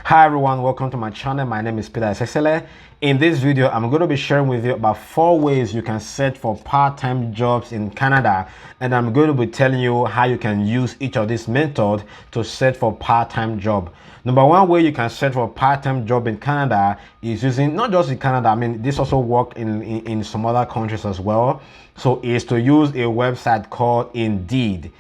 Hi everyone, welcome to my channel. My name is Peter Sesele. In this video, I'm going to be sharing with you about 4 ways you can search for part-time jobs in Canada, and I'm going to be telling you how you can use each of these methods to search for part-time job. Number one way you can search for part-time job in Canada is using, not just in Canada, I mean this also works in some other countries as well. So is to use a website called Indeed.ca.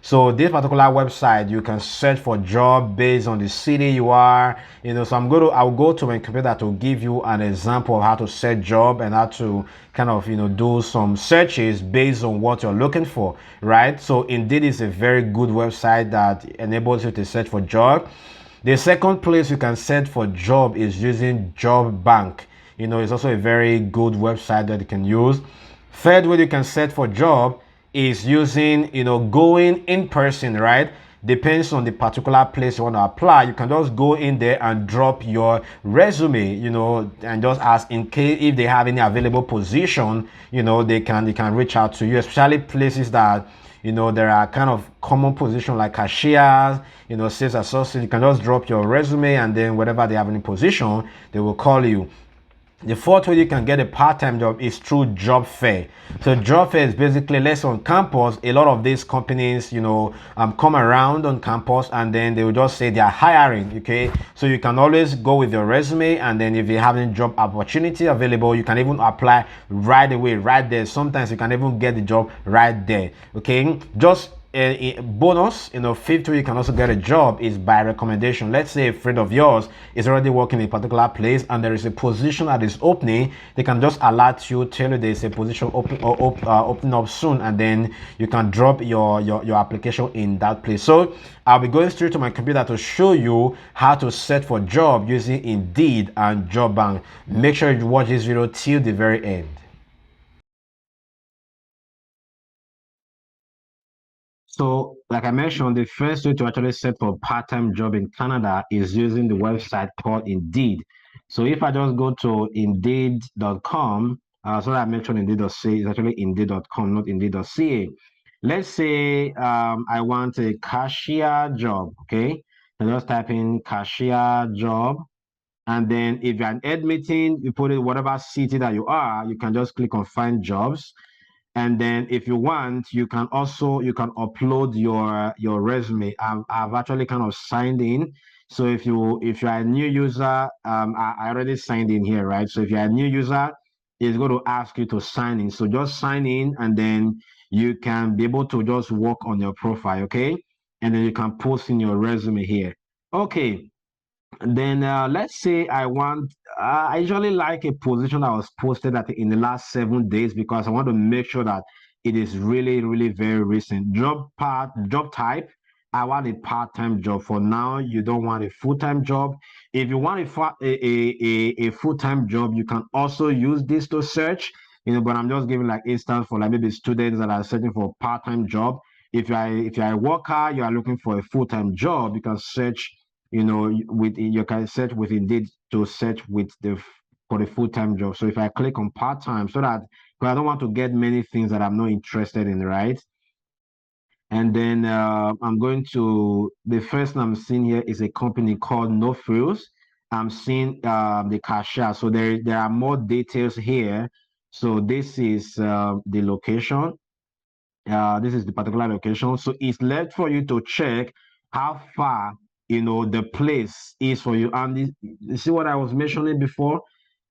So this particular website, you can search for job based on the city you are. So I'll go to my computer to give you an example of how to search job and how to kind of do some searches based on what you're looking for, right? So Indeed is a very good website that enables you to search for job. The second place you can search for job is using Job Bank. It's also a very good website that you can use. Third way you can search for job is using, going in person, right? Depends on the particular place you want to apply. You can just go in there and drop your resume, and just ask in case if they have any available position, they can reach out to you, especially places that there are kind of common positions like cashiers, sales associate. You can just drop your resume, and then whenever they have any position, they will call you. The fourth way you can get a part-time job is through job fair. So job fair is basically, let's say on campus, a lot of these companies, come around on campus, and then they will just say they are hiring. Okay, so you can always go with your resume, and then if you have any job opportunity available, you can even apply right away, right there. Sometimes you can even get the job right there. Okay, just a bonus, fifth way you can also get a job is by recommendation. Let's say a friend of yours is already working in a particular place and there is a position that is opening. They can just alert you, tell you there's a position opening up soon, and then you can drop your application in that place. So I'll be going straight to my computer to show you how to search for job using Indeed and Job Bank. Make sure you watch this video till the very end. So, like I mentioned, the first way to actually search for part-time job in Canada is using the website called Indeed. So if I just go to Indeed.com, so that I mentioned Indeed.ca is actually Indeed.com, not Indeed.ca. Let's say I want a cashier job, okay? And just type in cashier job. And then if you're an admitting, you put it whatever city that you are, you can just click on find jobs. And then if you want, you can upload your resume. I've actually kind of signed in. So if you're a new user, I already signed in here, right? So if you're a new user, it's going to ask you to sign in. So just sign in, and then you can be able to just work on your profile, okay? And then you can post in your resume here. Okay. And then let's say I usually like a position that was posted in the last 7 days, because I want to make sure that it is really, really very recent. Job type, I want a part-time job. For now, you don't want a full-time job. If you want a full-time job, you can also use this to search, but I'm just giving like instance for like maybe students that are searching for a part-time job. If you're a worker, you are looking for a full-time job, you can search, you can search with Indeed to search for the full-time job. So if I click on part-time, so that, because I don't want to get many things that I'm not interested in, right? And then I'm going to, the first one I'm seeing here is a company called No Frills. I'm seeing the cashier. So there are more details here. So this is the location. This is the particular location. So it's left for you to check how far the place is for you. And you see what I was mentioning before?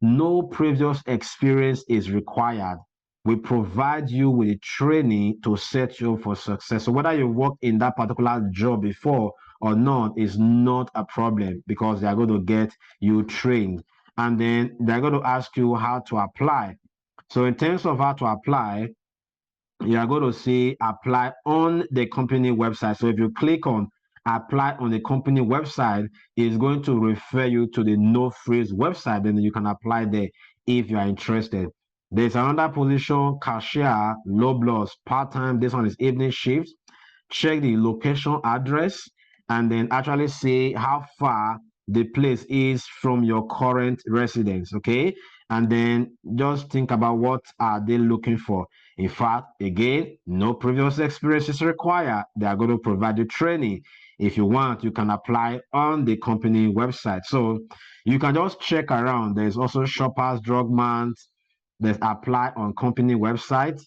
No previous experience is required. We provide you with training to set you up for success. So whether you work in that particular job before or not is not a problem, because they are going to get you trained, and then they're going to ask you how to apply. So in terms of how to apply, you are going to see apply on the company website. So if you click on apply on the company website, it's going to refer you to the No Frills website. Then you can apply there if you are interested. There's another position, cashier, low blows, part-time. This one is evening shift. Check the location address, and then actually see how far the place is from your current residence, okay? And then just think about what are they looking for. In fact, again, no previous experience is required. They are going to provide you training. if you want, you can apply on the company website. So you can just check around. There's also Shoppers Drug Mart. There's apply on company website.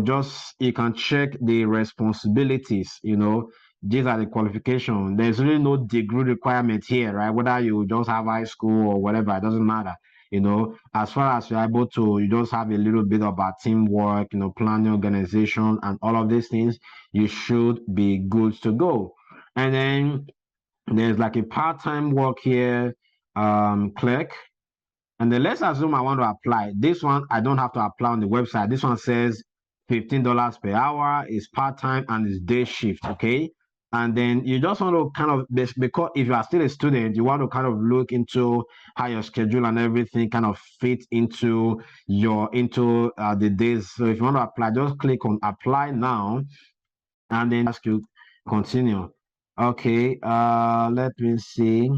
Just you can check the responsibilities. These are the qualifications. There's really no degree requirement here, right? Whether you just have high school or whatever, it doesn't matter. As far as you're able to, you just have a little bit about teamwork, planning, organization, and all of these things, you should be good to go. And then there's like a part-time work here, clerk. And then let's assume I want to apply. This one, I don't have to apply on the website. This one says $15 per hour, is part-time and is day shift, okay? And then you just want to kind of, because if you are still a student, you want to kind of look into how your schedule and everything kind of fit into the days. So if you want to apply, just click on apply now, and then ask you continue. Okay, let me see.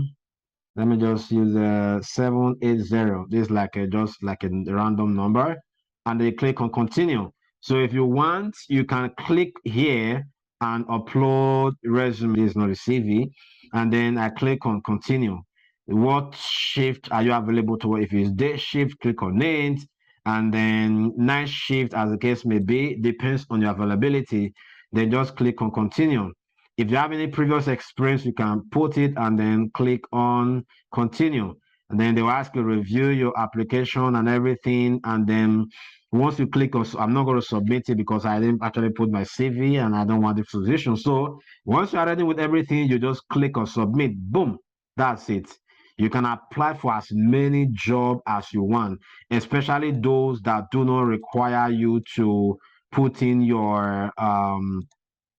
Let me just use 780. This is just like a random number, and then click on continue. So if you want, you can click here and upload resume. This is not a CV, and then I click on continue. What shift are you available to? If it's day shift, click on it, and then night shift, as the case may be, depends on your availability. Then just click on continue. If you have any previous experience, you can put it and then click on continue. And then they will ask you to review your application and everything. And then once you click on, I'm not going to submit it because I didn't actually put my CV and I don't want the position. So once you are ready with everything, you just click on submit. Boom, that's it. You can apply for as many jobs as you want, especially those that do not require you to put in your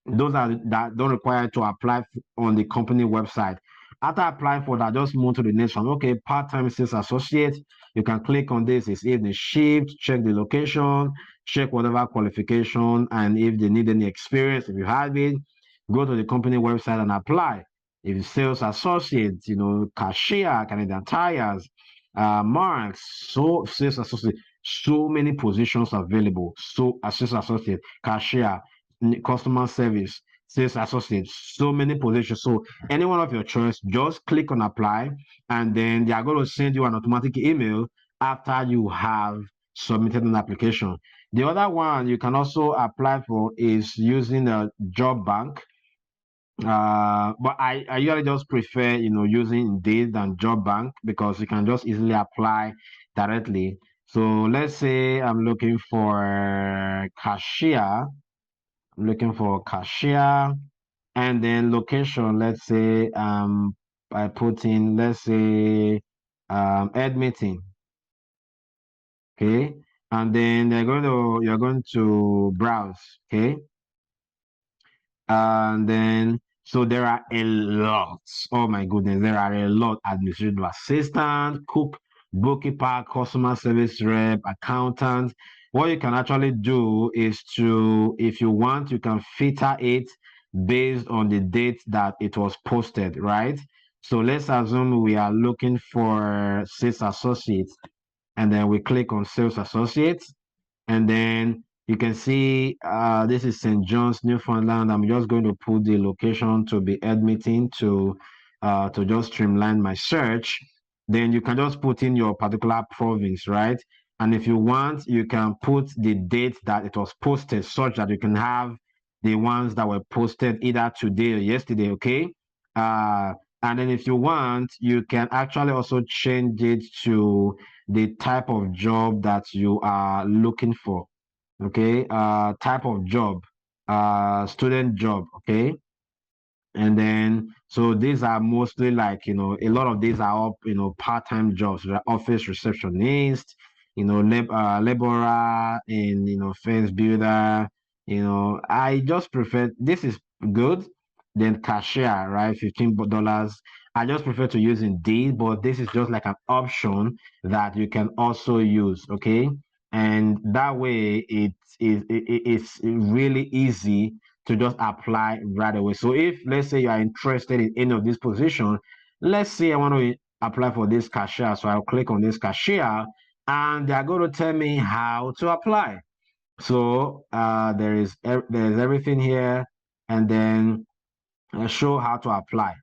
those that don't require to apply on the company website. After applying for that, just move to the next one. Okay, part-time sales associate. You can click on this. It's evening shift. Check the location. Check whatever qualification, and if they need any experience, if you have it, go to the company website and apply. If it's sales associate, cashier, Canadian Tires, marks, so sales associate, so many positions available. So sales associate, cashier, customer service, sales associate, so many positions. So any one of your choice, just click on apply, and then they are going to send you an automatic email after you have submitted an application. The other one you can also apply for is using a job bank. But I usually just prefer using Indeed than job bank because you can just easily apply directly. So let's say I'm looking for cashier. I'm looking for cashier, and then location, let's say I put in, let's say Edmonton. Okay, and then you're going to browse. Okay, and then so there are a lot. Oh my goodness, there are a lot: administrative assistant, cook, bookkeeper, customer service rep, accountant. What you can actually do is if you want, you can filter it based on the date that it was posted, right? So let's assume we are looking for sales associates, and then we click on sales associates, and then you can see this is St. John's, Newfoundland. I'm just going to put the location to be Edmonton to just streamline my search. Then you can just put in your particular province, right? And if you want, you can put the date that it was posted such that you can have the ones that were posted either today or yesterday, okay? And then if you want, you can actually also change it to the type of job that you are looking for. Okay, type of job, student job. Okay, and then so these are mostly like a lot of these are up part-time jobs, office receptionist, laborer, and fence builder. I just prefer, this is good, then cashier, right? $15. I just prefer to use Indeed, but this is just like an option that you can also use. Okay, and that way it's really easy to just apply right away. So if let's say you are interested in any of these positions, let's say I want to apply for this cashier, so I'll click on this cashier, and they're going to tell me how to apply. So there's everything here, and then show how to apply.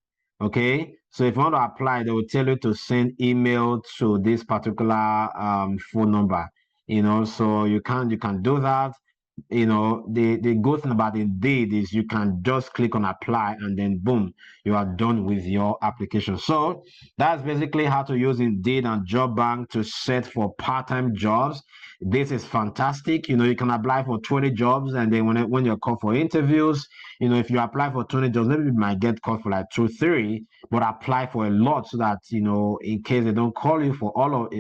Okay, so if you want to apply, they will tell you to send email to this particular phone number. So you can do that. The good thing about Indeed is you can just click on apply and then boom, you are done with your application. So that's basically how to use Indeed and Job Bank to search for part-time jobs. This is fantastic. You can apply for 20 jobs, and then when you're called for interviews, if you apply for 20 jobs, maybe you might get called for like 2, 3, but apply for a lot so that in case they don't call you for all of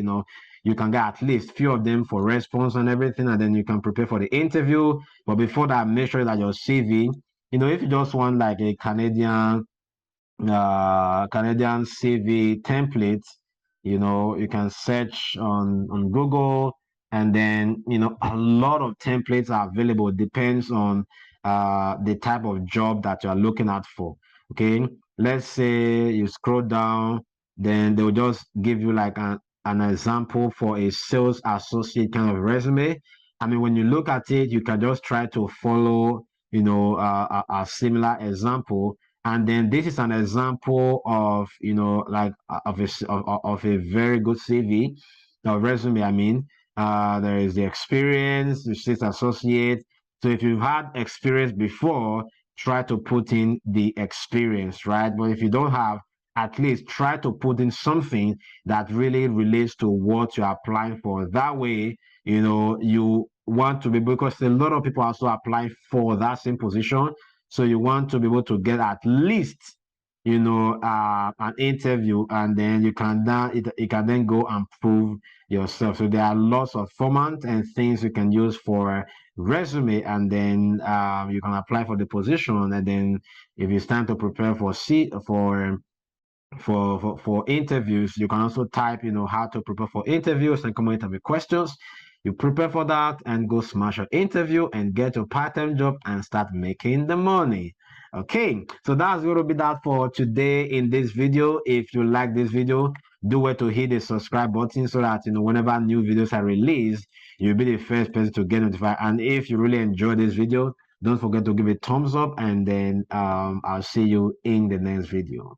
you can get at least few of them for response and everything, and then you can prepare for the interview. But before that, make sure that your CV, if you just want like a Canadian CV template, you can search on Google, and then a lot of templates are available. Depends on the type of job that you are looking at for. Okay, let's say you scroll down, then they will just give you like an example for a sales associate kind of resume. I mean, when you look at it, you can just try to follow a similar example, and then this is an example of like of a very good CV or resume. I mean, there is the experience, the sales associate. So if you've had experience before, try to put in the experience, right? But if you don't have, at least try to put in something that really relates to what you're applying for. That way, you want to be, because a lot of people also apply for that same position. So you want to be able to get at least, an interview, and then you can then go and prove yourself. So there are lots of formats and things you can use for resume, and then you can apply for the position. And then if it's time to prepare for interviews, you can also type how to prepare for interviews and common interview questions. You prepare for that and go smash your interview and get your part-time job and start making the money. Okay, so that's going to be that for today in this video. If you like this video, do where to hit the subscribe button so that whenever new videos are released, you'll be the first person to get notified. And if you really enjoy this video, don't forget to give it a thumbs up, and then I'll see you in the next video.